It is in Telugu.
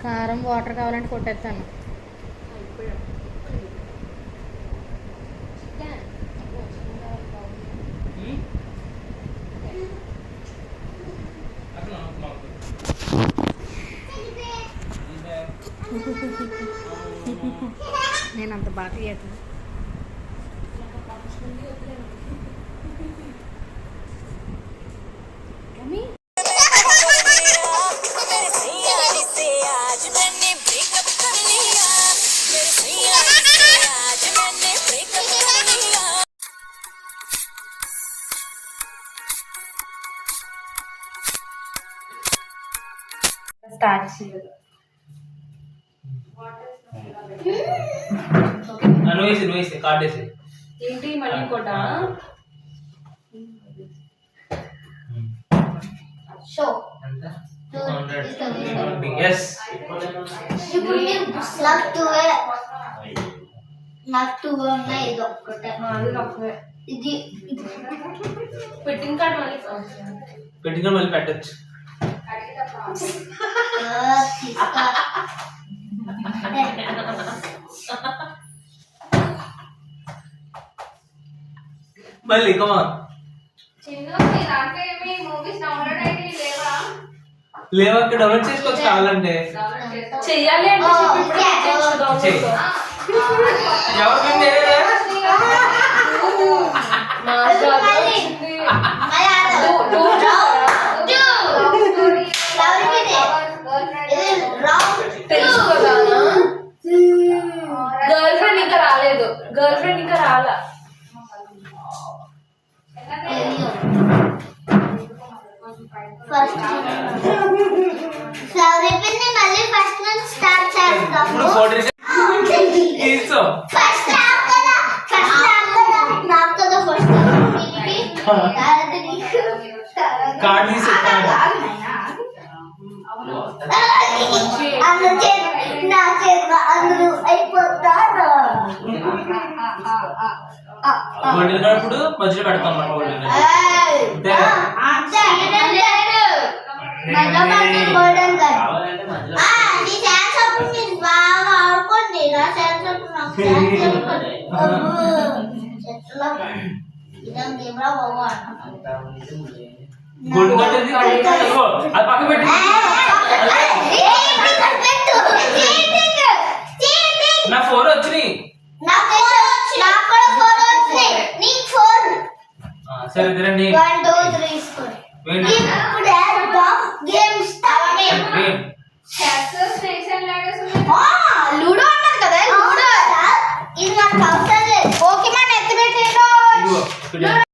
కారం వాటర్ కావాలంటే కొట్టేస్తాను. నేను అంత బాగా చేయట్లేదు. స్టార్ట్ చేయదు. ఏంటి మళ్ళీ కోట షో నాకు టూ ఉన్నాయి. ఇది ఒక్కటే ఇది పెట్టిన కార్డు మళ్ళీ పెట్టచ్చు. మళ్ళీ లేవా డౌన్లోడ్ చేసుకోవచ్చు కావాలంటే. చెయ్యాలి అంటే ఎవరికంటే గర్ల్ ఫ్రెండ్ ఇంకా రాలేదు. గర్ల్ ఫ్రెండ్ ఇంకా రాలా. మళ్ళీ ఫస్ట్ నుంచి స్టార్ట్ చేస్తాము. అందరూ అయిపోతారు. ఇప్పుడు మధ్యలో పెడతాం. నా 4 వచ్చినాయి. సరే తిరండి. 1 2 3 లూడో అన్నారు కదా. లూడో ఇది నాకు అవసరం లేదు. ఓకే మన ఎత్తి పెట్టేదో.